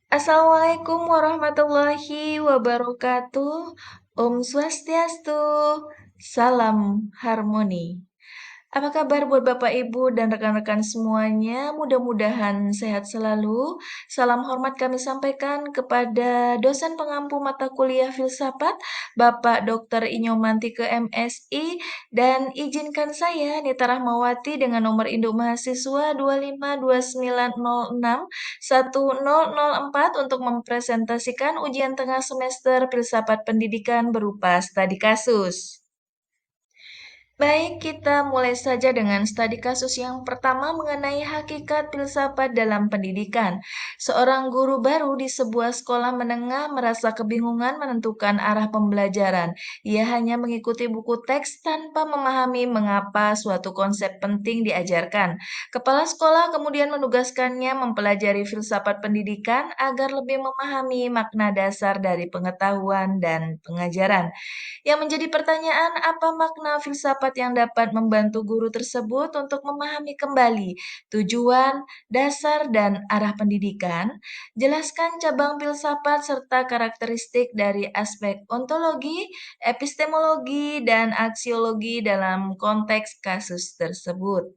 Assalamualaikum warahmatullahi wabarakatuh. Om Swastiastu, salam harmoni. Apa kabar buat Bapak, Ibu, dan rekan-rekan semuanya? Mudah-mudahan sehat selalu. Salam hormat kami sampaikan kepada dosen pengampu mata kuliah filsafat, Bapak Dr. Inyomanti ke MSI, dan izinkan saya, Nita Rahmawati, dengan nomor induk mahasiswa 2529061004 untuk mempresentasikan ujian tengah semester filsafat pendidikan berupa studi kasus. Baik, kita mulai saja dengan studi kasus yang pertama mengenai hakikat filsafat dalam pendidikan. Seorang guru baru di sebuah sekolah menengah merasa kebingungan menentukan arah pembelajaran. Ia hanya mengikuti buku teks tanpa memahami mengapa suatu konsep penting diajarkan. Kepala sekolah kemudian menugaskannya mempelajari filsafat pendidikan agar lebih memahami makna dasar dari pengetahuan dan pengajaran. Yang menjadi pertanyaan, apa makna filsafat yang dapat membantu guru tersebut untuk memahami kembali tujuan, dasar, dan arah pendidikan? Jelaskan cabang filsafat serta karakteristik dari aspek ontologi, epistemologi, dan aksiologi dalam konteks kasus tersebut.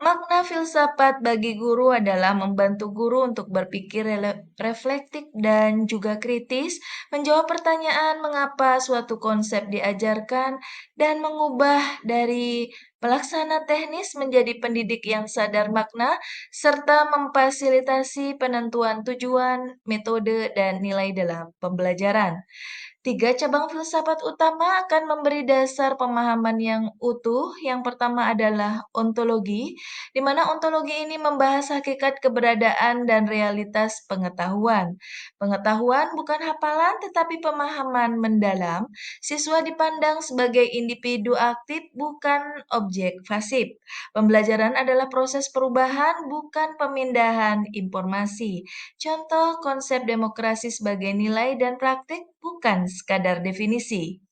Makna filsafat bagi guru adalah membantu guru untuk berpikir reflektif dan juga kritis, menjawab pertanyaan mengapa suatu konsep diajarkan, dan mengubah dari pelaksana teknis menjadi pendidik yang sadar makna, serta memfasilitasi penentuan tujuan, metode, dan nilai dalam pembelajaran. Tiga cabang filsafat utama akan memberi dasar pemahaman yang utuh. Yang pertama adalah ontologi, di mana ontologi ini membahas hakikat keberadaan dan realitas pengetahuan. Pengetahuan bukan hafalan, tetapi pemahaman mendalam. Siswa dipandang sebagai individu aktif, bukan objek pasif. Pembelajaran adalah proses perubahan, bukan pemindahan informasi. Contoh konsep demokrasi sebagai nilai dan praktik bukan sekadar definisi.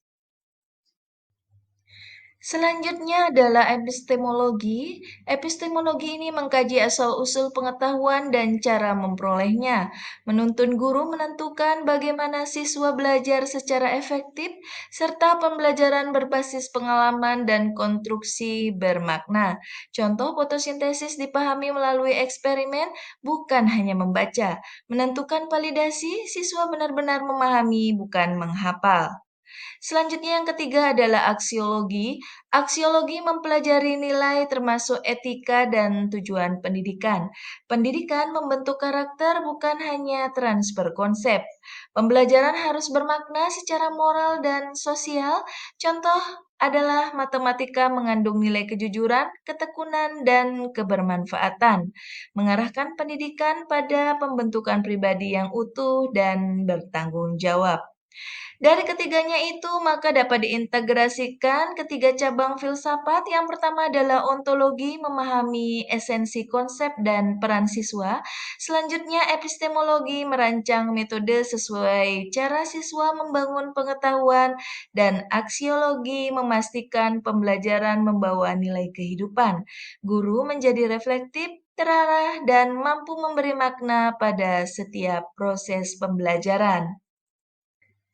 Selanjutnya adalah epistemologi. Epistemologi ini mengkaji asal-usul pengetahuan dan cara memperolehnya, menuntun guru menentukan bagaimana siswa belajar secara efektif, serta pembelajaran berbasis pengalaman dan konstruksi bermakna. Contoh fotosintesis dipahami melalui eksperimen, bukan hanya membaca. Menentukan validasi, siswa benar-benar memahami, bukan menghafal. Selanjutnya yang ketiga adalah aksiologi. Aksiologi mempelajari nilai termasuk etika dan tujuan pendidikan. Pendidikan membentuk karakter bukan hanya transfer konsep. Pembelajaran harus bermakna secara moral dan sosial. Contoh adalah matematika mengandung nilai kejujuran, ketekunan, dan kebermanfaatan. Mengarahkan pendidikan pada pembentukan pribadi yang utuh dan bertanggung jawab. Dari ketiganya itu, maka dapat diintegrasikan ketiga cabang filsafat. Yang pertama adalah ontologi, memahami esensi konsep dan peran siswa. Selanjutnya, epistemologi, merancang metode sesuai cara siswa membangun pengetahuan. Dan aksiologi, memastikan pembelajaran membawa nilai kehidupan. Guru menjadi reflektif, terarah, dan mampu memberi makna pada setiap proses pembelajaran.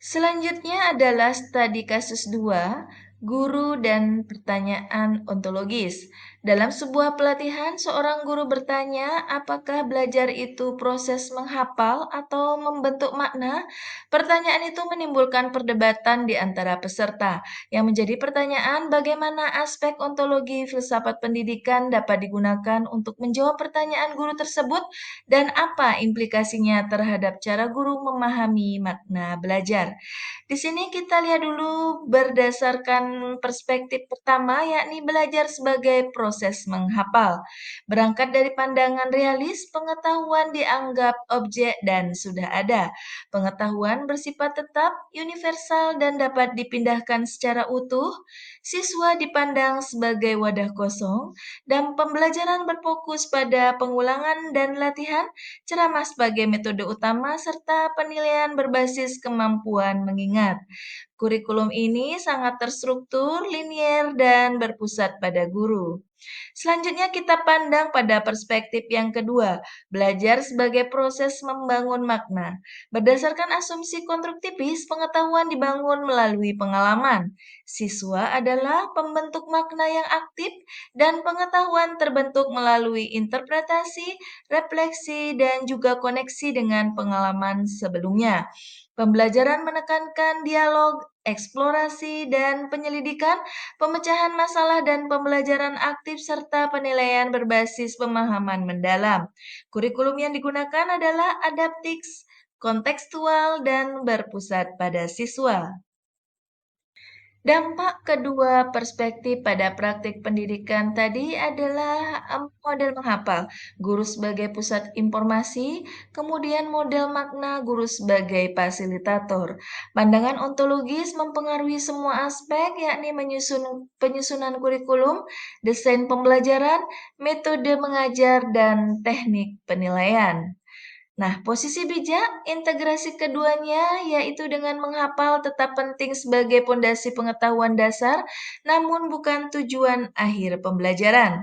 Selanjutnya adalah studi kasus 2, guru dan pertanyaan ontologis. Dalam sebuah pelatihan, seorang guru bertanya, apakah belajar itu proses menghafal atau membentuk makna? Pertanyaan itu menimbulkan perdebatan di antara peserta. Yang menjadi pertanyaan, bagaimana aspek ontologi filsafat pendidikan dapat digunakan untuk menjawab pertanyaan guru tersebut dan apa implikasinya terhadap cara guru memahami makna belajar. Di sini kita lihat dulu berdasarkan perspektif pertama, yakni belajar sebagai proses menghafal. Berangkat dari pandangan realis, pengetahuan dianggap objek dan sudah ada. Pengetahuan bersifat tetap, universal, dan dapat dipindahkan secara utuh. Siswa dipandang sebagai wadah kosong, dan pembelajaran berfokus pada pengulangan dan latihan, ceramah sebagai metode utama, serta penilaian berbasis kemampuan mengingat. Kurikulum ini sangat terstruktur, linier, dan berpusat pada guru. Selanjutnya kita pandang pada perspektif yang kedua, belajar sebagai proses membangun makna. Berdasarkan asumsi konstruktivis, pengetahuan dibangun melalui pengalaman. Siswa adalah pembentuk makna yang aktif dan pengetahuan terbentuk melalui interpretasi, refleksi, dan juga koneksi dengan pengalaman sebelumnya. Pembelajaran menekankan dialog, eksplorasi, dan penyelidikan, pemecahan masalah dan pembelajaran aktif serta penilaian berbasis pemahaman mendalam. Kurikulum yang digunakan adalah adaptif, kontekstual, dan berpusat pada siswa. Dampak kedua perspektif pada praktik pendidikan tadi adalah model menghafal, guru sebagai pusat informasi, kemudian model makna, guru sebagai fasilitator. Pandangan ontologis mempengaruhi semua aspek, yakni penyusunan kurikulum, desain pembelajaran, metode mengajar, dan teknik penilaian. Nah, posisi bijak integrasi keduanya yaitu dengan menghafal tetap penting sebagai pondasi pengetahuan dasar, namun bukan tujuan akhir pembelajaran.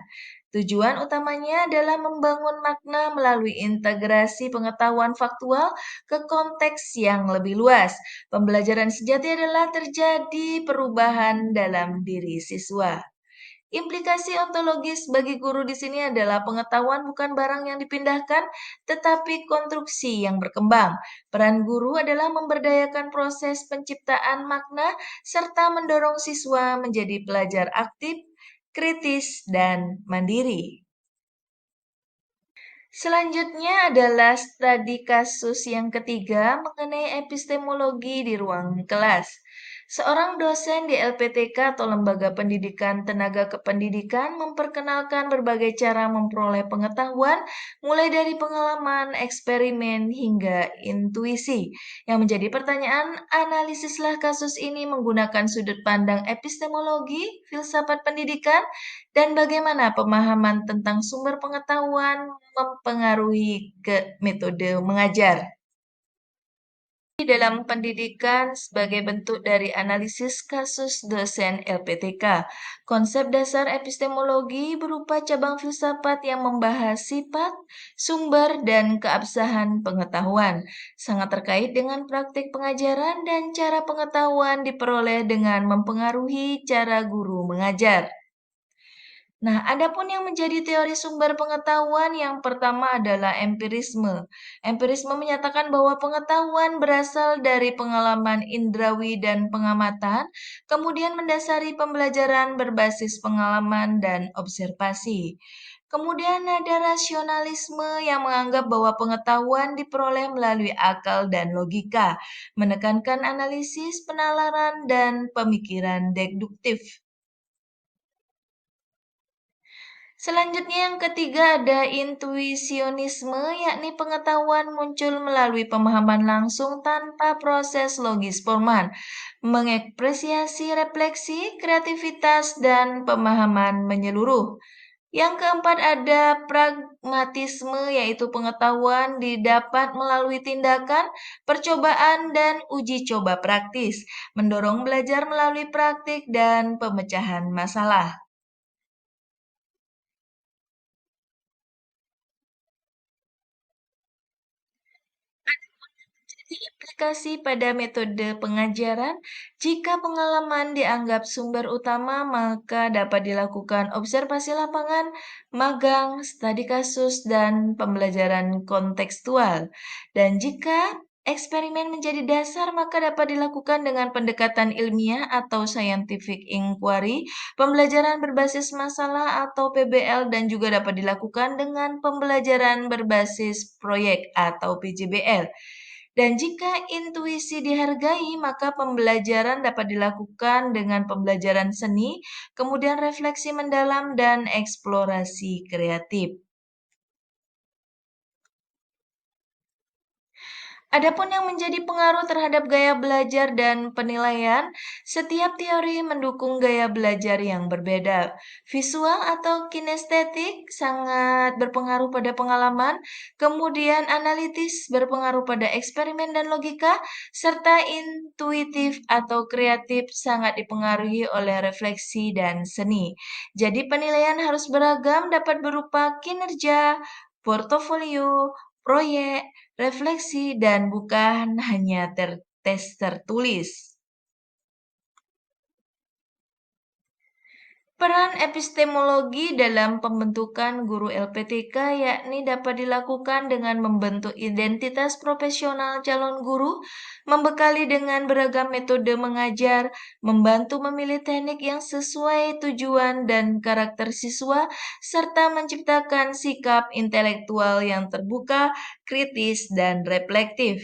Tujuan utamanya adalah membangun makna melalui integrasi pengetahuan faktual ke konteks yang lebih luas. Pembelajaran sejati adalah terjadi perubahan dalam diri siswa. Implikasi ontologis bagi guru di sini adalah pengetahuan bukan barang yang dipindahkan, tetapi konstruksi yang berkembang. Peran guru adalah memberdayakan proses penciptaan makna serta mendorong siswa menjadi pelajar aktif, kritis, dan mandiri. Selanjutnya adalah studi kasus yang ketiga mengenai epistemologi di ruang kelas. Seorang dosen di LPTK atau Lembaga Pendidikan Tenaga Kependidikan memperkenalkan berbagai cara memperoleh pengetahuan, mulai dari pengalaman, eksperimen, hingga intuisi. Yang menjadi pertanyaan, analisislah kasus ini menggunakan sudut pandang epistemologi, filsafat pendidikan, dan bagaimana pemahaman tentang sumber pengetahuan mempengaruhi ke metode mengajar. Di dalam pendidikan sebagai bentuk dari analisis kasus dosen LPTK. Konsep dasar epistemologi berupa cabang filsafat yang membahas sifat, sumber, dan keabsahan pengetahuan. Sangat terkait dengan praktik pengajaran dan cara pengetahuan diperoleh dengan mempengaruhi cara guru mengajar. Nah, adapun yang menjadi teori sumber pengetahuan yang pertama adalah empirisme. Empirisme menyatakan bahwa pengetahuan berasal dari pengalaman indrawi dan pengamatan, kemudian mendasari pembelajaran berbasis pengalaman dan observasi. Kemudian ada rasionalisme yang menganggap bahwa pengetahuan diperoleh melalui akal dan logika, menekankan analisis, penalaran, dan pemikiran deduktif. Selanjutnya yang ketiga ada intuisionisme, yakni pengetahuan muncul melalui pemahaman langsung tanpa proses logis formal, mengekspresiasi refleksi, kreativitas, dan pemahaman menyeluruh. Yang keempat ada pragmatisme, yaitu pengetahuan didapat melalui tindakan, percobaan, dan uji coba praktis, mendorong belajar melalui praktik dan pemecahan masalah. Aplikasi pada metode pengajaran, jika pengalaman dianggap sumber utama, maka dapat dilakukan observasi lapangan, magang, studi kasus, dan pembelajaran kontekstual. Dan jika eksperimen menjadi dasar, maka dapat dilakukan dengan pendekatan ilmiah atau scientific inquiry, pembelajaran berbasis masalah atau PBL, dan juga dapat dilakukan dengan pembelajaran berbasis proyek atau PJBL. Dan jika intuisi dihargai, maka pembelajaran dapat dilakukan dengan pembelajaran seni, kemudian refleksi mendalam, dan eksplorasi kreatif. Adapun yang menjadi pengaruh terhadap gaya belajar dan penilaian, setiap teori mendukung gaya belajar yang berbeda. Visual atau kinestetik sangat berpengaruh pada pengalaman, kemudian analitis berpengaruh pada eksperimen dan logika, serta intuitif atau kreatif sangat dipengaruhi oleh refleksi dan seni. Jadi penilaian harus beragam, dapat berupa kinerja, portofolio, proyek, refleksi, dan bukan hanya tes tertulis. Peran epistemologi dalam pembentukan guru LPTK yakni dapat dilakukan dengan membentuk identitas profesional calon guru, membekali dengan beragam metode mengajar, membantu memilih teknik yang sesuai tujuan dan karakter siswa, serta menciptakan sikap intelektual yang terbuka, kritis, dan reflektif.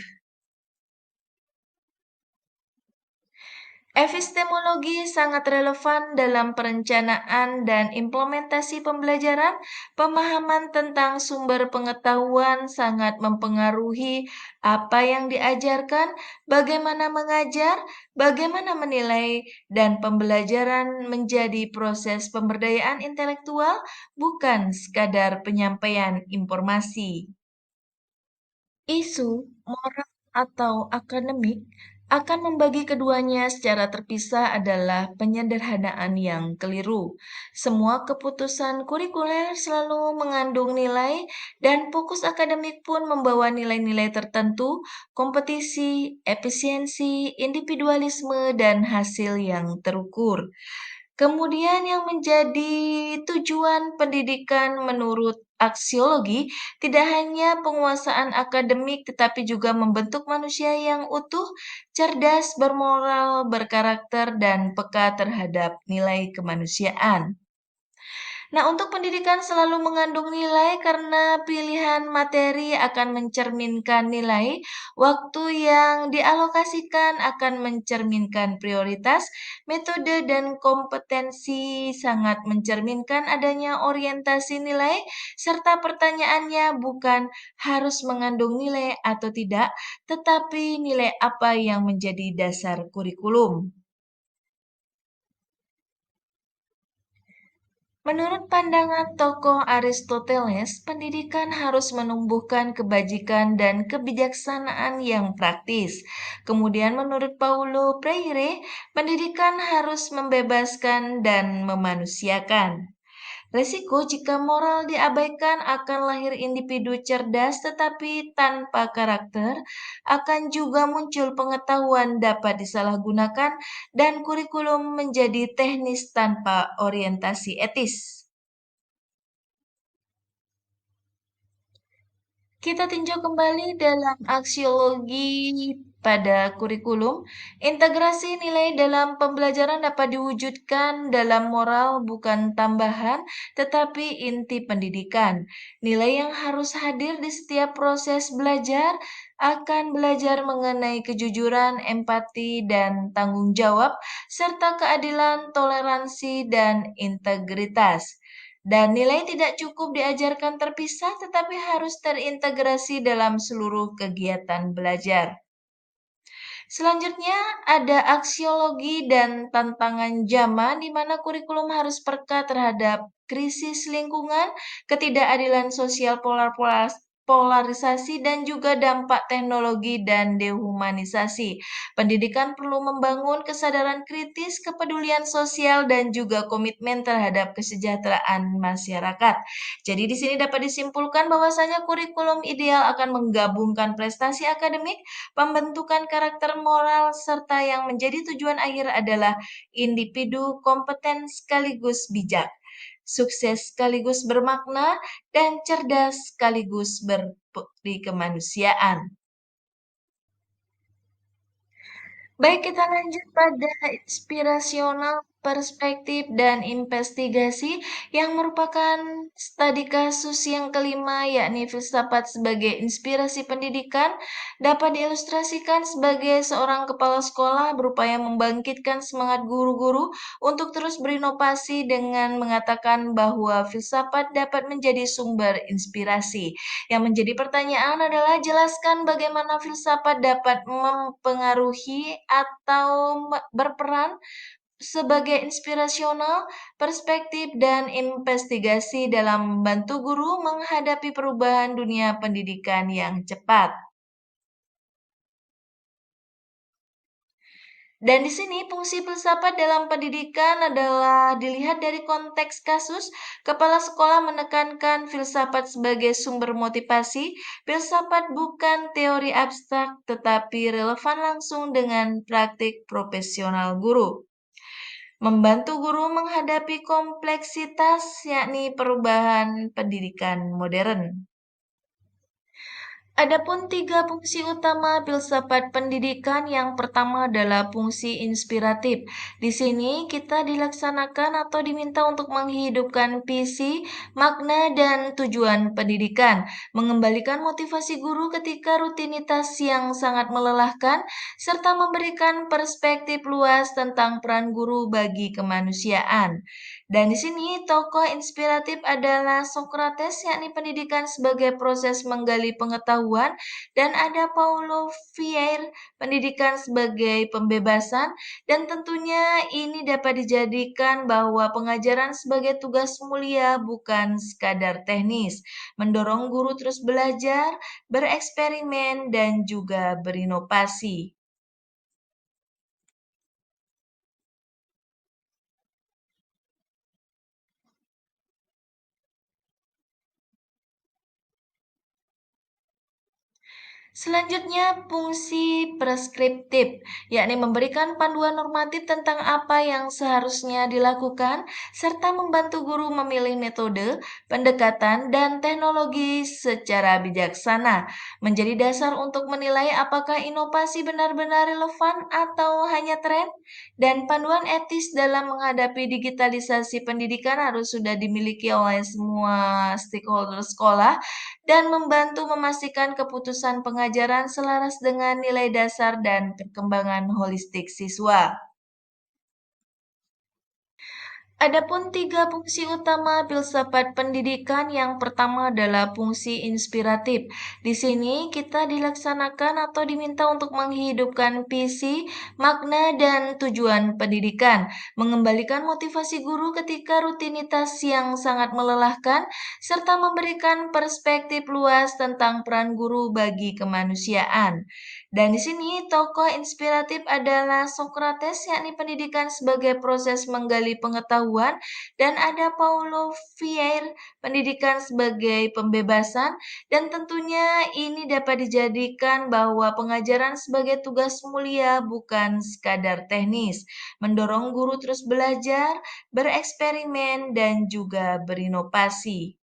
Epistemologi sangat relevan dalam perencanaan dan implementasi pembelajaran. Pemahaman tentang sumber pengetahuan sangat mempengaruhi apa yang diajarkan, bagaimana mengajar, bagaimana menilai, dan pembelajaran menjadi proses pemberdayaan intelektual, bukan sekadar penyampaian informasi. Isu, moral, atau akademik akan membagi keduanya secara terpisah adalah penyederhanaan yang keliru. Semua keputusan kurikuler selalu mengandung nilai, dan fokus akademik pun membawa nilai-nilai tertentu, kompetisi, efisiensi, individualisme, dan hasil yang terukur. Kemudian yang menjadi tujuan pendidikan menurut aksiologi tidak hanya penguasaan akademik tetapi juga membentuk manusia yang utuh, cerdas, bermoral, berkarakter, dan peka terhadap nilai kemanusiaan. Nah, untuk pendidikan selalu mengandung nilai karena pilihan materi akan mencerminkan nilai, waktu yang dialokasikan akan mencerminkan prioritas, metode dan kompetensi sangat mencerminkan adanya orientasi nilai, serta pertanyaannya bukan harus mengandung nilai atau tidak, tetapi nilai apa yang menjadi dasar kurikulum. Menurut pandangan tokoh Aristoteles, pendidikan harus menumbuhkan kebajikan dan kebijaksanaan yang praktis. Kemudian menurut Paulo Freire, pendidikan harus membebaskan dan memanusiakan. Resiko jika moral diabaikan akan lahir individu cerdas tetapi tanpa karakter, akan juga muncul pengetahuan dapat disalahgunakan, dan kurikulum menjadi teknis tanpa orientasi etis. Kita tinjau kembali dalam aksiologi pada kurikulum. Integrasi nilai dalam pembelajaran dapat diwujudkan dalam moral bukan tambahan, tetapi inti pendidikan. Nilai yang harus hadir di setiap proses belajar akan belajar mengenai kejujuran, empati, dan tanggung jawab, serta keadilan, toleransi, dan integritas. Dan nilai tidak cukup diajarkan terpisah, tetapi harus terintegrasi dalam seluruh kegiatan belajar. Selanjutnya ada aksiologi dan tantangan zaman di mana kurikulum harus peka terhadap krisis lingkungan, ketidakadilan sosial polarisasi, dan juga dampak teknologi dan dehumanisasi. Pendidikan perlu membangun kesadaran kritis, kepedulian sosial, dan juga komitmen terhadap kesejahteraan masyarakat. Jadi di sini dapat disimpulkan bahwasanya kurikulum ideal akan menggabungkan prestasi akademik, pembentukan karakter moral, serta yang menjadi tujuan akhir adalah individu kompeten sekaligus bijak, sukses sekaligus bermakna, dan cerdas sekaligus berbukti kemanusiaan. Baik, kita lanjut pada inspirasional perspektif, dan investigasi yang merupakan studi kasus yang kelima, yakni filsafat sebagai inspirasi pendidikan, dapat diilustrasikan sebagai seorang kepala sekolah berupaya membangkitkan semangat guru-guru untuk terus berinovasi dengan mengatakan bahwa filsafat dapat menjadi sumber inspirasi. Yang menjadi pertanyaan adalah jelaskan bagaimana filsafat dapat mempengaruhi atau berperan sebagai inspirasional, perspektif, dan investigasi dalam membantu guru menghadapi perubahan dunia pendidikan yang cepat. Dan di sini fungsi filsafat dalam pendidikan adalah dilihat dari konteks kasus. Kepala sekolah menekankan filsafat sebagai sumber motivasi. Filsafat bukan teori abstrak, tetapi relevan langsung dengan praktik profesional guru. Membantu guru menghadapi kompleksitas, yakni perubahan pendidikan modern. Adapun tiga fungsi utama filsafat pendidikan, yang pertama adalah fungsi inspiratif. Di sini kita dilaksanakan atau diminta untuk menghidupkan visi, makna, dan tujuan pendidikan, mengembalikan motivasi guru ketika rutinitas yang sangat melelahkan, serta memberikan perspektif luas tentang peran guru bagi kemanusiaan. Dan di sini tokoh inspiratif adalah Socrates, yakni pendidikan sebagai proses menggali pengetahuan, dan ada Paulo Freire, pendidikan sebagai pembebasan, dan tentunya ini dapat dijadikan bahwa pengajaran sebagai tugas mulia bukan sekadar teknis, mendorong guru terus belajar, bereksperimen, dan juga berinovasi. Selanjutnya, fungsi preskriptif, yakni memberikan panduan normatif tentang apa yang seharusnya dilakukan, serta membantu guru memilih metode, pendekatan, dan teknologi secara bijaksana, menjadi dasar untuk menilai apakah inovasi benar-benar relevan atau hanya tren, dan panduan etis dalam menghadapi digitalisasi pendidikan harus sudah dimiliki oleh semua stakeholder sekolah dan membantu memastikan keputusan pengajaran selaras dengan nilai dasar dan perkembangan holistik siswa. Adapun tiga fungsi utama filsafat pendidikan, yang pertama adalah fungsi inspiratif. Di sini kita dilaksanakan atau diminta untuk menghidupkan visi, makna, dan tujuan pendidikan, mengembalikan motivasi guru ketika rutinitas yang sangat melelahkan, serta memberikan perspektif luas tentang peran guru bagi kemanusiaan. Dan di sini tokoh inspiratif adalah Socrates, yakni pendidikan sebagai proses menggali pengetahuan, dan ada Paulo Freire, pendidikan sebagai pembebasan, dan tentunya ini dapat dijadikan bahwa pengajaran sebagai tugas mulia bukan sekadar teknis, mendorong guru terus belajar, bereksperimen, dan juga berinovasi.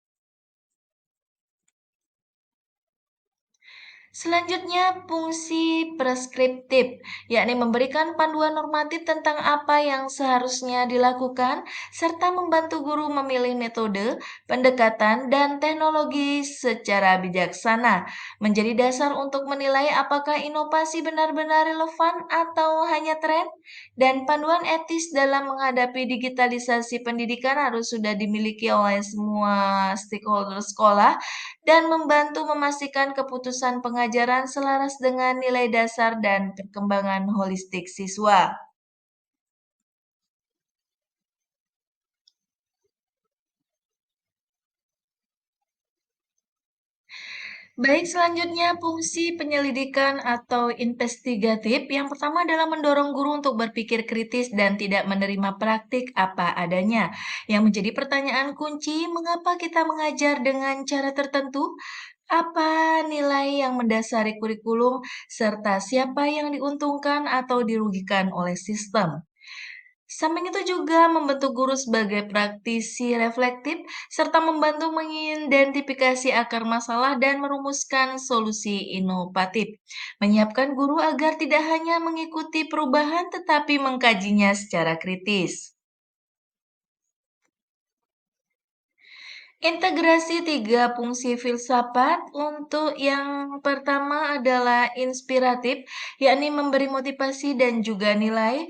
Selanjutnya, fungsi preskriptif, yakni memberikan panduan normatif tentang apa yang seharusnya dilakukan, serta membantu guru memilih metode, pendekatan, dan teknologi secara bijaksana, menjadi dasar untuk menilai apakah inovasi benar-benar relevan atau hanya tren, dan panduan etis dalam menghadapi digitalisasi pendidikan harus sudah dimiliki oleh semua stakeholder sekolah dan membantu memastikan keputusan pengajaran selaras dengan nilai dasar dan perkembangan holistik siswa. Baik, selanjutnya fungsi penyelidikan atau investigatif. Yang pertama adalah mendorong guru untuk berpikir kritis dan tidak menerima praktik apa adanya. Yang menjadi pertanyaan kunci, mengapa kita mengajar dengan cara tertentu? Apa nilai yang mendasari kurikulum, serta siapa yang diuntungkan atau dirugikan oleh sistem? Samping itu juga membentuk guru sebagai praktisi reflektif, serta membantu mengidentifikasi akar masalah dan merumuskan solusi inovatif. Menyiapkan guru agar tidak hanya mengikuti perubahan, tetapi mengkajinya secara kritis. Integrasi tiga fungsi filsafat untuk yang pertama adalah inspiratif, yakni memberi motivasi dan juga nilai,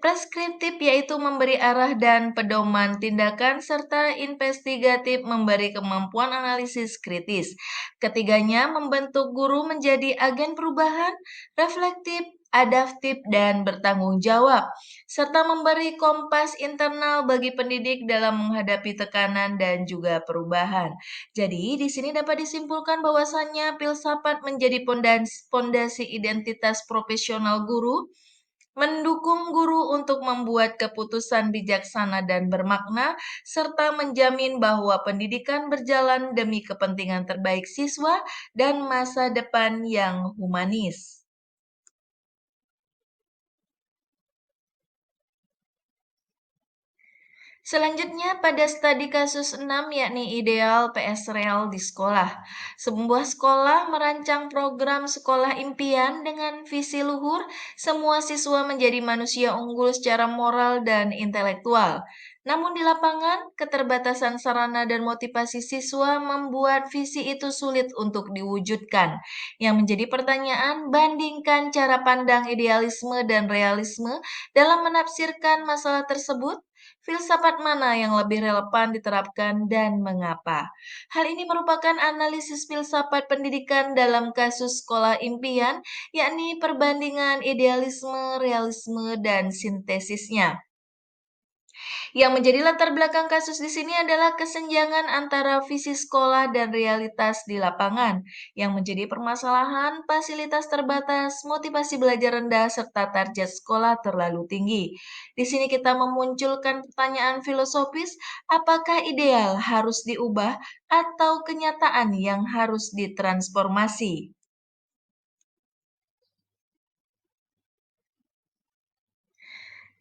preskriptif yaitu memberi arah dan pedoman tindakan, serta investigatif memberi kemampuan analisis kritis. Ketiganya membentuk guru menjadi agen perubahan, reflektif, adaptif, dan bertanggung jawab serta memberi kompas internal bagi pendidik dalam menghadapi tekanan dan juga perubahan. Jadi, di sini dapat disimpulkan bahwasannya filsafat menjadi pondasi identitas profesional guru, mendukung guru untuk membuat keputusan bijaksana dan bermakna, serta menjamin bahwa pendidikan berjalan demi kepentingan terbaik siswa dan masa depan yang humanis. Selanjutnya pada studi kasus 6 yakni ideal PS real di sekolah. Sebuah sekolah merancang program sekolah impian dengan visi luhur, semua siswa menjadi manusia unggul secara moral dan intelektual. Namun di lapangan, keterbatasan sarana dan motivasi siswa membuat visi itu sulit untuk diwujudkan. Yang menjadi pertanyaan, bandingkan cara pandang idealisme dan realisme dalam menafsirkan masalah tersebut. Filsafat mana yang lebih relevan diterapkan dan mengapa? Hal ini merupakan analisis filsafat pendidikan dalam kasus sekolah impian, yakni perbandingan idealisme, realisme, dan sintesisnya. Yang menjadi latar belakang kasus di sini adalah kesenjangan antara visi sekolah dan realitas di lapangan, yang menjadi permasalahan fasilitas terbatas, motivasi belajar rendah, serta target sekolah terlalu tinggi. Di sini kita memunculkan pertanyaan filosofis, apakah ideal harus diubah atau kenyataan yang harus ditransformasi?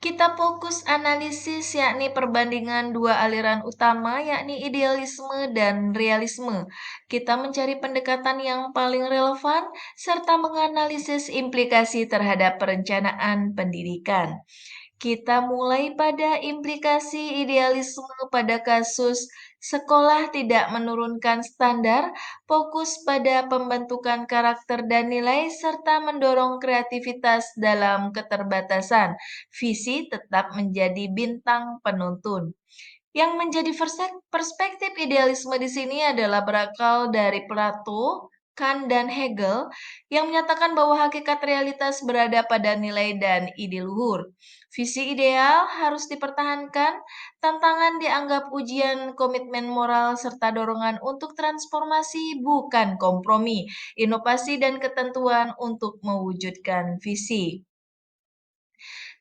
Kita fokus analisis yakni perbandingan dua aliran utama yakni idealisme dan realisme. Kita mencari pendekatan yang paling relevan serta menganalisis implikasi terhadap perencanaan pendidikan. Kita mulai pada implikasi idealisme pada kasus sekolah tidak menurunkan standar, fokus pada pembentukan karakter dan nilai, serta mendorong kreativitas dalam keterbatasan. Visi tetap menjadi bintang penuntun. Yang menjadi perspektif idealisme di sini adalah berakal dari Plato, Kant, dan Hegel yang menyatakan bahwa hakikat realitas berada pada nilai dan ide luhur. Visi ideal harus dipertahankan, tantangan dianggap ujian komitmen moral serta dorongan untuk transformasi bukan kompromi, inovasi dan ketentuan untuk mewujudkan visi.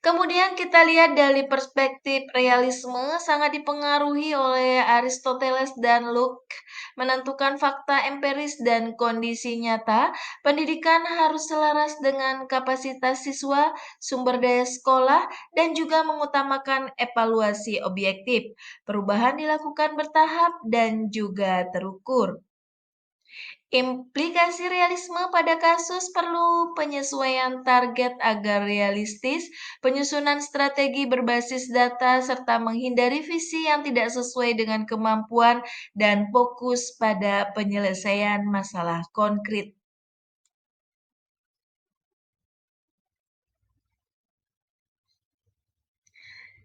Kemudian kita lihat dari perspektif realisme sangat dipengaruhi oleh Aristoteles dan Locke, menentukan fakta empiris dan kondisi nyata. Pendidikan harus selaras dengan kapasitas siswa, sumber daya sekolah, dan juga mengutamakan evaluasi objektif. Perubahan dilakukan bertahap dan juga terukur. Implikasi realisme pada kasus perlu penyesuaian target agar realistis, penyusunan strategi berbasis data, serta menghindari visi yang tidak sesuai dengan kemampuan dan fokus pada penyelesaian masalah konkret.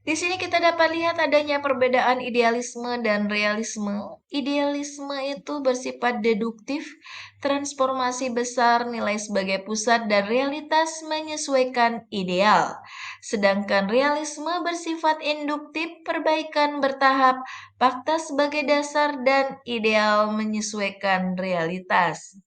Di sini kita dapat lihat adanya perbedaan idealisme dan realisme. Idealisme itu bersifat deduktif, transformasi besar, nilai sebagai pusat, dan realitas menyesuaikan ideal. Sedangkan realisme bersifat induktif, perbaikan bertahap, fakta sebagai dasar, dan ideal menyesuaikan realitas.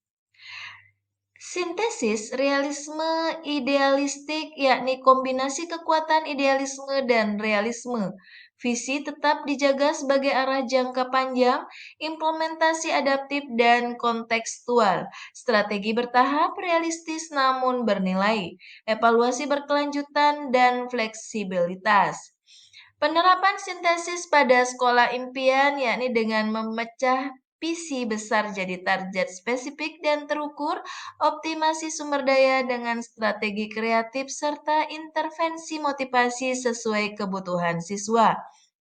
Sintesis realisme idealistik yakni kombinasi kekuatan idealisme dan realisme. Visi tetap dijaga sebagai arah jangka panjang, implementasi adaptif dan kontekstual. Strategi bertahap, realistis namun bernilai. Evaluasi berkelanjutan dan fleksibilitas. Penerapan sintesis pada sekolah impian yakni dengan memecah visi besar jadi target spesifik dan terukur, optimasi sumber daya dengan strategi kreatif, serta intervensi motivasi sesuai kebutuhan siswa.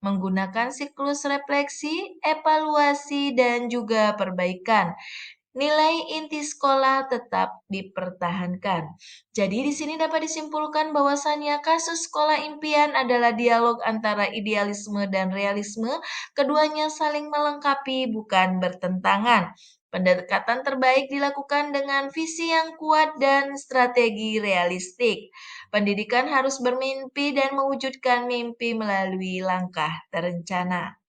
menggunakan siklus refleksi, evaluasi, dan juga perbaikan. Nilai inti sekolah tetap dipertahankan. Jadi di sini dapat disimpulkan bahwasannya kasus sekolah impian adalah dialog antara idealisme dan realisme, keduanya saling melengkapi bukan bertentangan. Pendekatan terbaik dilakukan dengan visi yang kuat dan strategi realistik. Pendidikan harus bermimpi dan mewujudkan mimpi melalui langkah terencana.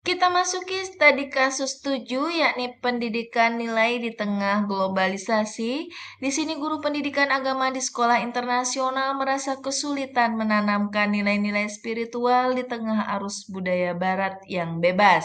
Kita masuki tadi kasus 7, yakni pendidikan nilai di tengah globalisasi. Di sini guru pendidikan agama di sekolah internasional merasa kesulitan menanamkan nilai-nilai spiritual di tengah arus budaya barat yang bebas.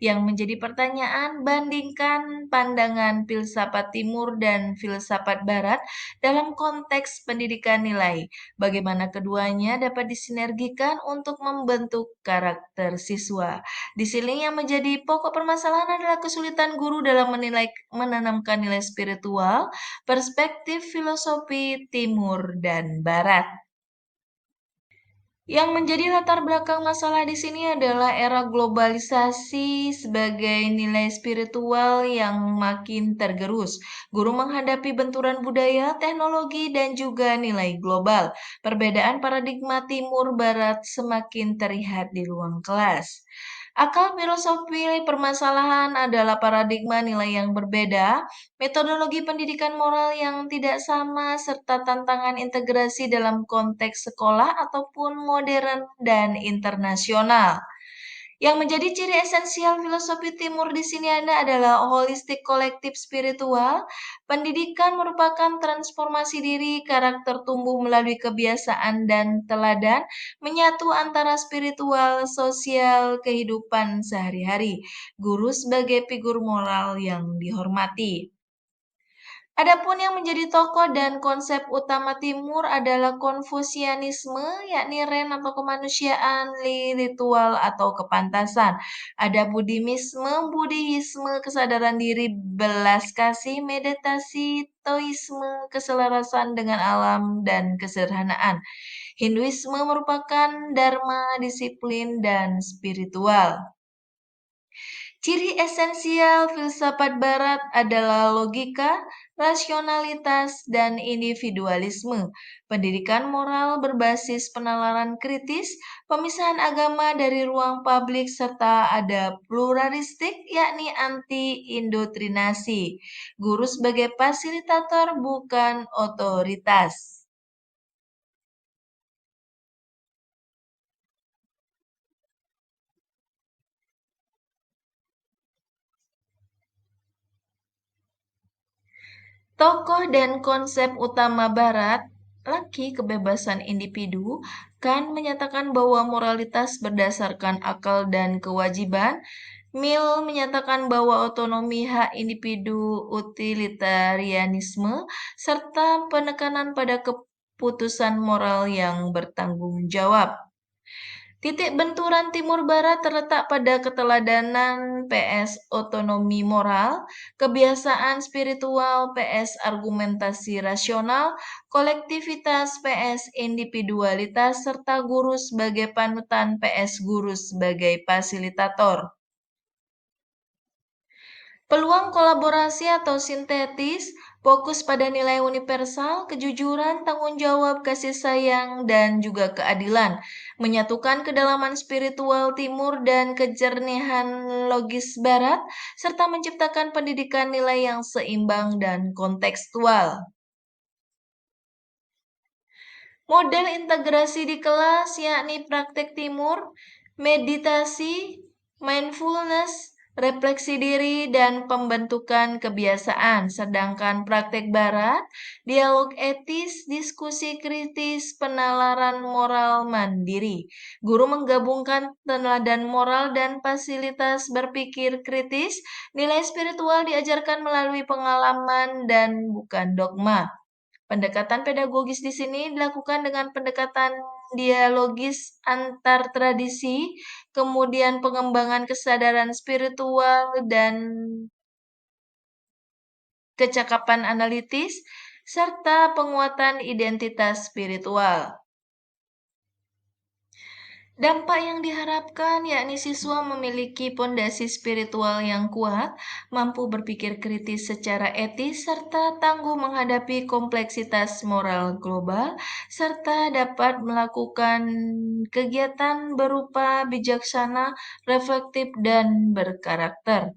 Yang menjadi pertanyaan, bandingkan pandangan filsafat timur dan filsafat barat dalam konteks pendidikan nilai. Bagaimana keduanya dapat disinergikan untuk membentuk karakter siswa. Di sini yang menjadi pokok permasalahan adalah kesulitan guru dalam menanamkan nilai spiritual, perspektif filosofi timur dan barat. Yang menjadi latar belakang masalah di sini adalah era globalisasi sebagai nilai spiritual yang makin tergerus. Guru menghadapi benturan budaya, teknologi, dan juga nilai global. Perbedaan paradigma timur-barat semakin terlihat di ruang kelas. Akal filosofi permasalahan adalah paradigma nilai yang berbeda, metodologi pendidikan moral yang tidak sama, serta tantangan integrasi dalam konteks sekolah ataupun modern dan internasional. Yang menjadi ciri esensial filosofi timur di sini adalah holistik kolektif spiritual. Pendidikan merupakan transformasi diri, karakter tumbuh melalui kebiasaan dan teladan, menyatu antara spiritual, sosial, kehidupan sehari-hari. Guru sebagai figur moral yang dihormati. Adapun yang menjadi tokoh dan konsep utama Timur adalah Konfusianisme, yakni Ren atau kemanusiaan, Li ritual atau kepantasan. Ada Buddhisme, kesadaran diri, belas kasih, meditasi, Taoisme, keselarasan dengan alam dan kesederhanaan. Hinduisme merupakan dharma, disiplin, dan spiritual. Ciri esensial filsafat barat adalah logika, rasionalitas, dan individualisme. Pendidikan moral berbasis penalaran kritis, pemisahan agama dari ruang publik, serta ada pluralistik, yakni anti-indoktrinasi. Guru sebagai fasilitator bukan otoritas. Tokoh dan konsep utama Barat, laki kebebasan individu, Kant menyatakan bahwa moralitas berdasarkan akal dan kewajiban. Mill menyatakan bahwa otonomi hak individu, utilitarianisme, serta penekanan pada keputusan moral yang bertanggung jawab. Titik benturan timur barat terletak pada keteladanan PS otonomi moral, kebiasaan spiritual PS argumentasi rasional, kolektivitas PS individualitas, serta guru sebagai panutan PS guru sebagai fasilitator. Peluang kolaborasi atau sintetis fokus pada nilai universal, kejujuran, tanggung jawab, kasih sayang, dan juga keadilan. Menyatukan kedalaman spiritual timur dan kejernihan logis barat, serta menciptakan pendidikan nilai yang seimbang dan kontekstual. Model integrasi di kelas yakni praktek timur, meditasi, mindfulness, refleksi diri, dan pembentukan kebiasaan. Sedangkan praktek barat, dialog etis, diskusi kritis, penalaran moral mandiri. Guru menggabungkan teladan moral dan fasilitas berpikir kritis. Nilai spiritual diajarkan melalui pengalaman dan bukan dogma. Pendekatan pedagogis di sini dilakukan dengan pendekatan dialogis antar tradisi, kemudian pengembangan kesadaran spiritual dan kecakapan analitis, serta penguatan identitas spiritual. Dampak yang diharapkan yakni siswa memiliki pondasi spiritual yang kuat, mampu berpikir kritis secara etis, serta tangguh menghadapi kompleksitas moral global, serta dapat melakukan kegiatan berupa bijaksana, reflektif, dan berkarakter.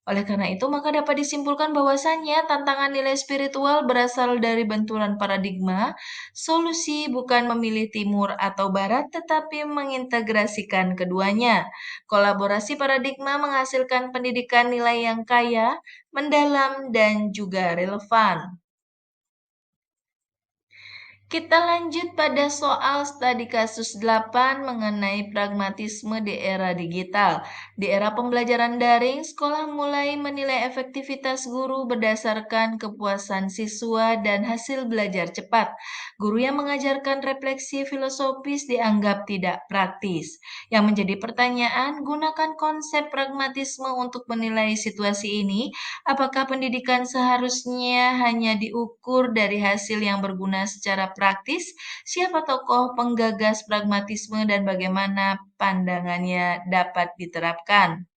Oleh karena itu, maka dapat disimpulkan bahwasannya tantangan nilai spiritual berasal dari benturan paradigma. Solusi bukan memilih timur atau barat, tetapi mengintegrasikan keduanya. Kolaborasi paradigma menghasilkan pendidikan nilai yang kaya, mendalam, dan juga relevan. Kita lanjut pada soal studi kasus 8 mengenai pragmatisme di era digital. Di era pembelajaran daring, sekolah mulai menilai efektivitas guru berdasarkan kepuasan siswa dan hasil belajar cepat. Guru yang mengajarkan refleksi filosofis dianggap tidak praktis. Yang menjadi pertanyaan, gunakan konsep pragmatisme untuk menilai situasi ini. Apakah pendidikan seharusnya hanya diukur dari hasil yang berguna secara praktis? Siapa tokoh penggagas pragmatisme dan bagaimana pandangannya dapat diterapkan?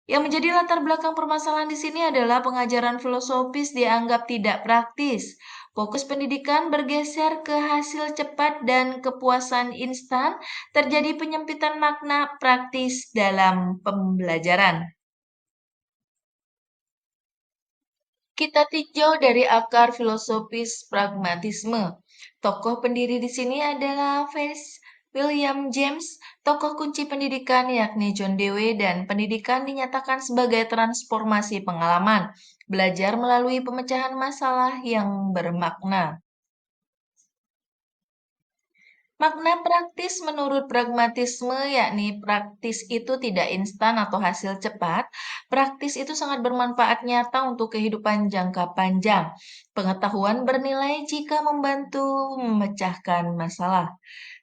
Yang menjadi latar belakang permasalahan di sini adalah pengajaran filosofis dianggap tidak praktis. Fokus pendidikan bergeser ke hasil cepat dan kepuasan instan, terjadi penyempitan makna praktis dalam pembelajaran. Kita tinjau dari akar filosofis pragmatisme. Tokoh pendiri di sini adalah William James, tokoh kunci pendidikan yakni John Dewey, dan pendidikan dinyatakan sebagai transformasi pengalaman, belajar melalui pemecahan masalah yang bermakna. Makna praktis menurut pragmatisme yakni praktis itu tidak instan atau hasil cepat. Praktis itu sangat bermanfaat nyata untuk kehidupan jangka panjang. Pengetahuan bernilai jika membantu memecahkan masalah.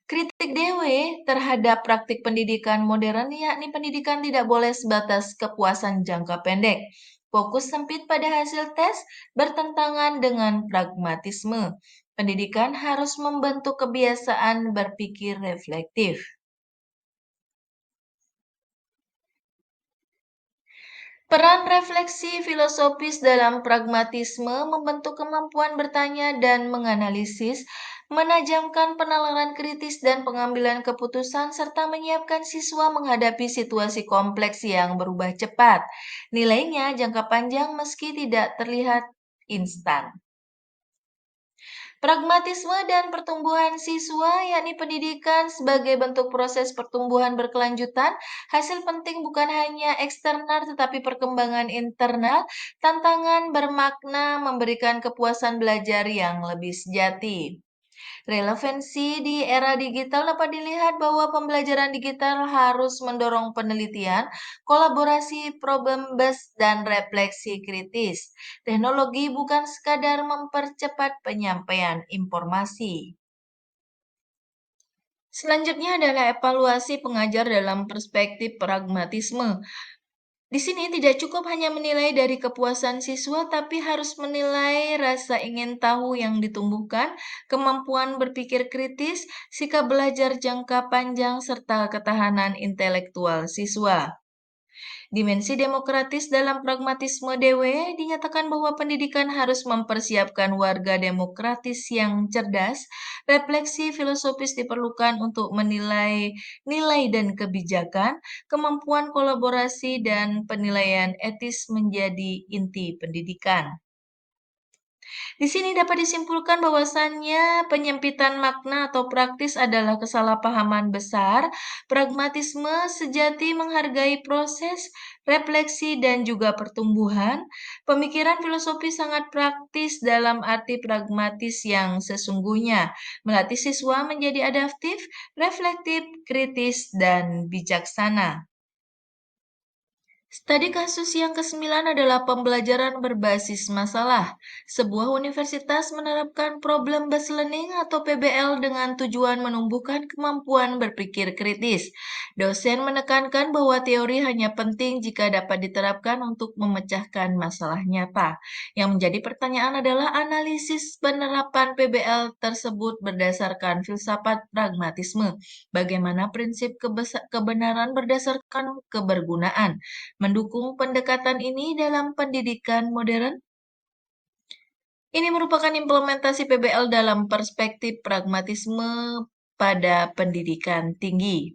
Kritik Dewe terhadap praktik pendidikan modern yakni pendidikan tidak boleh sebatas kepuasan jangka pendek. Fokus sempit pada hasil tes bertentangan dengan pragmatisme. Pendidikan harus membentuk kebiasaan berpikir reflektif. Peran refleksi filosofis dalam pragmatisme membentuk kemampuan bertanya dan menganalisis, menajamkan penalaran kritis dan pengambilan keputusan, serta menyiapkan siswa menghadapi situasi kompleks yang berubah cepat. Nilainya jangka panjang meski tidak terlihat instan. Pragmatisme dan pertumbuhan siswa, yakni pendidikan sebagai bentuk proses pertumbuhan berkelanjutan, hasil penting bukan hanya eksternal tetapi perkembangan internal, tantangan bermakna memberikan kepuasan belajar yang lebih sejati. Relevansi di era digital dapat dilihat bahwa pembelajaran digital harus mendorong penelitian, kolaborasi problem-based, dan refleksi kritis. Teknologi bukan sekadar mempercepat penyampaian informasi. Selanjutnya adalah evaluasi pengajar dalam perspektif pragmatisme. Di sini tidak cukup hanya menilai dari kepuasan siswa, tapi harus menilai rasa ingin tahu yang ditumbuhkan, kemampuan berpikir kritis, sikap belajar jangka panjang, serta ketahanan intelektual siswa. Dimensi demokratis dalam pragmatisme DW dinyatakan bahwa pendidikan harus mempersiapkan warga demokratis yang cerdas. Refleksi filosofis diperlukan untuk menilai nilai dan kebijakan, kemampuan kolaborasi dan penilaian etis menjadi inti pendidikan. Di sini dapat disimpulkan bahwasannya penyempitan makna atau praktis adalah kesalahpahaman besar. Pragmatisme sejati menghargai proses, refleksi, dan juga pertumbuhan. Pemikiran filosofi sangat praktis dalam arti pragmatis yang sesungguhnya, melatih siswa menjadi adaptif, reflektif, kritis, dan bijaksana. Studi kasus yang kesembilan adalah pembelajaran berbasis masalah. Sebuah universitas menerapkan problem based learning atau PBL dengan tujuan menumbuhkan kemampuan berpikir kritis. Dosen menekankan bahwa teori hanya penting jika dapat diterapkan untuk memecahkan masalah nyata. Yang menjadi pertanyaan adalah analisis penerapan PBL tersebut berdasarkan filsafat pragmatisme. Bagaimana prinsip kebenaran berdasarkan kebergunaan mendukung pendekatan ini dalam pendidikan modern. Ini merupakan implementasi PBL dalam perspektif pragmatisme pada pendidikan tinggi.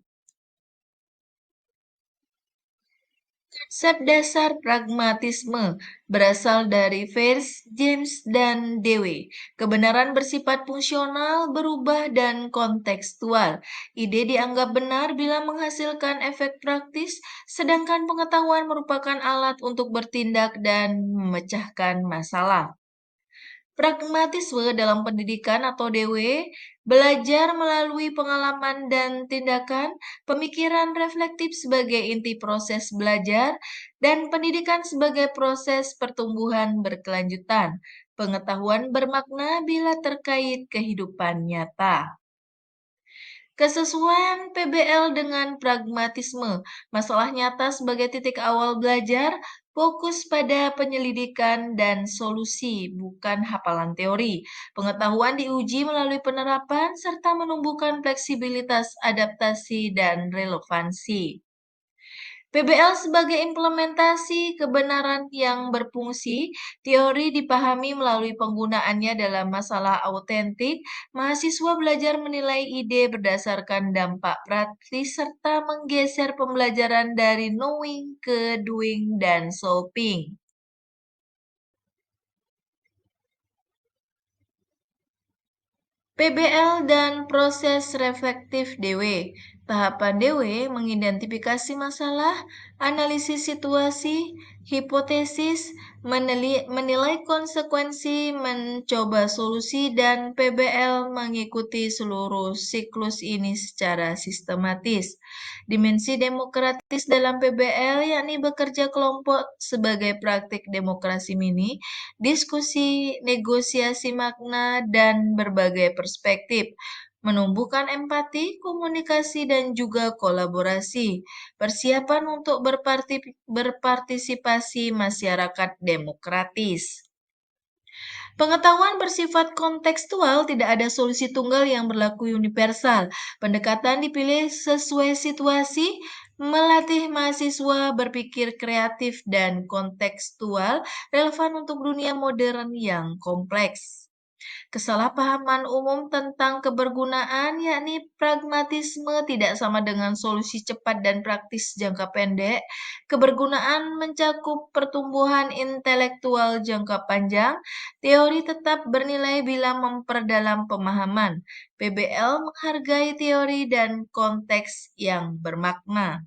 Konsep dasar pragmatisme berasal dari Vers, James, dan Dewey. Kebenaran bersifat fungsional, berubah, dan kontekstual. Ide dianggap benar bila menghasilkan efek praktis, sedangkan pengetahuan merupakan alat untuk bertindak dan memecahkan masalah. Pragmatisme dalam pendidikan atau DW, belajar melalui pengalaman dan tindakan, pemikiran reflektif sebagai inti proses belajar, dan pendidikan sebagai proses pertumbuhan berkelanjutan. Pengetahuan bermakna bila terkait kehidupan nyata. Kesesuaian PBL dengan pragmatisme, masalah nyata sebagai titik awal belajar, fokus pada penyelidikan dan solusi, bukan hafalan teori. Pengetahuan diuji melalui penerapan serta menumbuhkan fleksibilitas, adaptasi, dan relevansi. PBL sebagai implementasi kebenaran yang berfungsi, teori dipahami melalui penggunaannya dalam masalah autentik. Mahasiswa belajar menilai ide berdasarkan dampak praktis serta menggeser pembelajaran dari knowing ke doing dan solving. PBL dan proses reflektif DW. Tahapan DW mengidentifikasi masalah, analisis situasi, hipotesis, menilai konsekuensi, mencoba solusi, dan PBL mengikuti seluruh siklus ini secara sistematis. Dimensi demokratis dalam PBL yakni bekerja kelompok sebagai praktik demokrasi mini, diskusi, negosiasi makna, dan berbagai perspektif, menumbuhkan empati, komunikasi, dan juga kolaborasi, persiapan untuk berpartisipasi masyarakat demokratis. Pengetahuan bersifat kontekstual, tidak ada solusi tunggal yang berlaku universal. Pendekatan dipilih sesuai situasi, melatih mahasiswa berpikir kreatif dan kontekstual relevan untuk dunia modern yang kompleks. Kesalahpahaman umum tentang kebergunaan, yakni pragmatisme tidak sama dengan solusi cepat dan praktis jangka pendek. Kebergunaan mencakup pertumbuhan intelektual jangka panjang. Teori tetap bernilai bila memperdalam pemahaman. PBL menghargai teori dan konteks yang bermakna.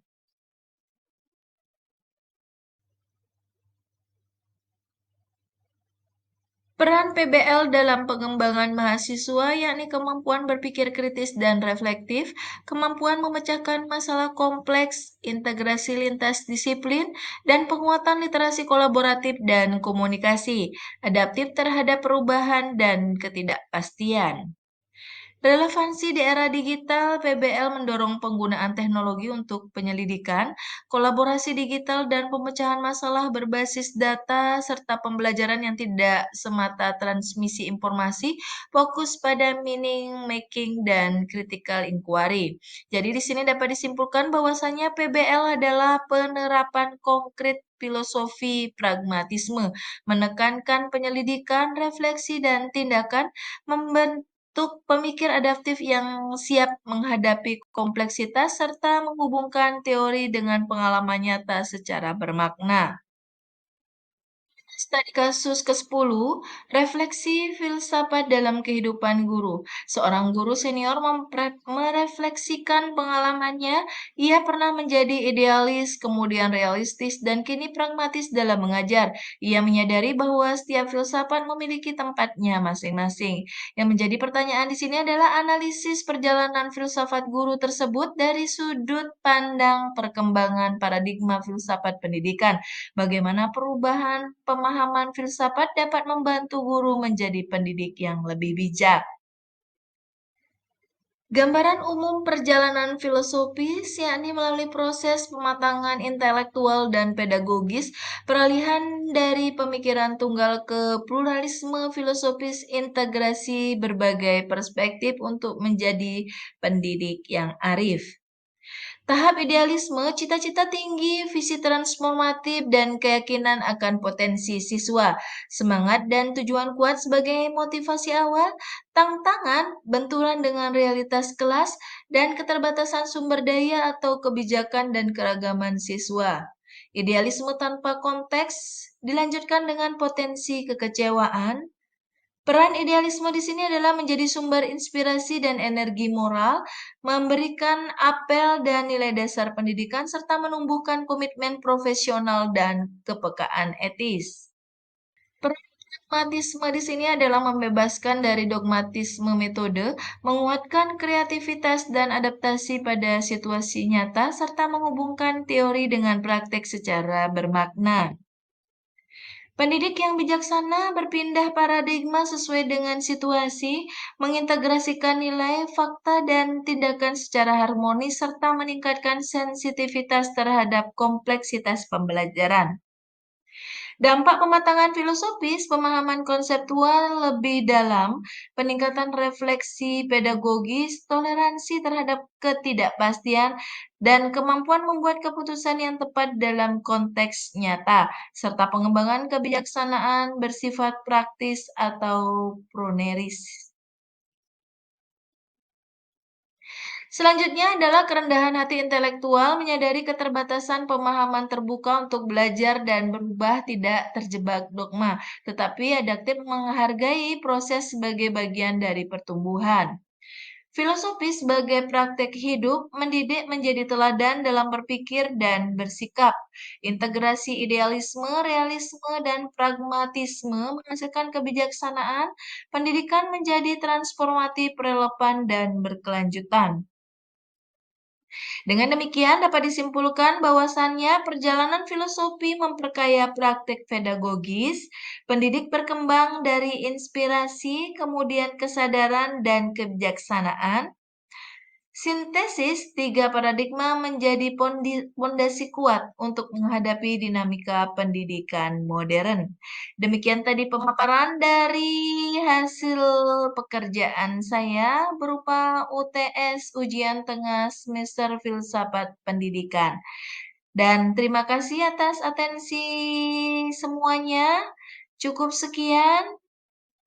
Peran PBL dalam pengembangan mahasiswa yakni kemampuan berpikir kritis dan reflektif, kemampuan memecahkan masalah kompleks, integrasi lintas disiplin, dan penguatan literasi kolaboratif dan komunikasi, adaptif terhadap perubahan dan ketidakpastian. Relevansi di era digital, PBL mendorong penggunaan teknologi untuk penyelidikan, kolaborasi digital, dan pemecahan masalah berbasis data, serta pembelajaran yang tidak semata transmisi informasi, fokus pada meaning making dan critical inquiry. Jadi di sini dapat disimpulkan bahwasanya PBL adalah penerapan konkret filosofi pragmatisme, menekankan penyelidikan, refleksi, dan tindakan, membentuk pemikir adaptif yang siap menghadapi kompleksitas serta menghubungkan teori dengan pengalaman nyata secara bermakna. Studi kasus ke-10, refleksi filsafat dalam kehidupan guru. Seorang guru senior merefleksikan pengalamannya. Ia pernah menjadi idealis, kemudian realistis, dan kini pragmatis dalam mengajar. Ia menyadari bahwa setiap filsafat memiliki tempatnya masing-masing. Yang menjadi pertanyaan di sini adalah analisis perjalanan filsafat guru tersebut dari sudut pandang perkembangan paradigma filsafat pendidikan. Bagaimana perubahan pemahaman filsafat dapat membantu guru menjadi pendidik yang lebih bijak. Gambaran umum perjalanan filosofis, yakni melalui proses pematangan intelektual dan pedagogis, peralihan dari pemikiran tunggal ke pluralisme filosofis, integrasi berbagai perspektif untuk menjadi pendidik yang arif. Tahap idealisme, cita-cita tinggi, visi transformatif, dan keyakinan akan potensi siswa. Semangat dan tujuan kuat sebagai motivasi awal, tantangan, benturan dengan realitas kelas, dan keterbatasan sumber daya atau kebijakan dan keragaman siswa. Idealisme tanpa konteks dilanjutkan dengan potensi kekecewaan. Peran idealisme di sini adalah menjadi sumber inspirasi dan energi moral, memberikan apel dan nilai dasar pendidikan, serta menumbuhkan komitmen profesional dan kepekaan etis. Peran pragmatisme di sini adalah membebaskan dari dogmatisme metode, menguatkan kreativitas dan adaptasi pada situasi nyata, serta menghubungkan teori dengan praktek secara bermakna. Pendidik yang bijaksana berpindah paradigma sesuai dengan situasi, mengintegrasikan nilai, fakta, dan tindakan secara harmonis, serta meningkatkan sensitivitas terhadap kompleksitas pembelajaran. Dampak pematangan filosofis, pemahaman konseptual lebih dalam, peningkatan refleksi pedagogis, toleransi terhadap ketidakpastian, dan kemampuan membuat keputusan yang tepat dalam konteks nyata, serta pengembangan kebijaksanaan bersifat praktis atau proneris. Selanjutnya adalah kerendahan hati intelektual, menyadari keterbatasan pemahaman terbuka untuk belajar dan berubah, tidak terjebak dogma, tetapi adaptif menghargai proses sebagai bagian dari pertumbuhan. Filosofi sebagai praktek hidup mendidik menjadi teladan dalam berpikir dan bersikap. Integrasi idealisme, realisme, dan pragmatisme menghasilkan kebijaksanaan. Pendidikan menjadi transformatif, relevan, dan berkelanjutan. Dengan demikian dapat disimpulkan bahwasannya perjalanan filosofi memperkaya praktik pedagogis, pendidik berkembang dari inspirasi, kemudian kesadaran dan kebijaksanaan. Sintesis tiga paradigma menjadi pondasi kuat untuk menghadapi dinamika pendidikan modern. Demikian tadi pemaparan dari hasil pekerjaan saya berupa UTS Ujian Tengah Semester Filsafat Pendidikan. Dan terima kasih atas atensi semuanya. Cukup sekian.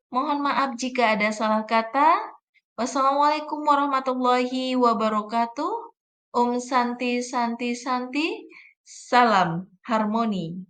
Mohon maaf jika ada salah kata. Wassalamualaikum warahmatullahi wabarakatuh. Om Santi Santi Santi. Salam harmoni.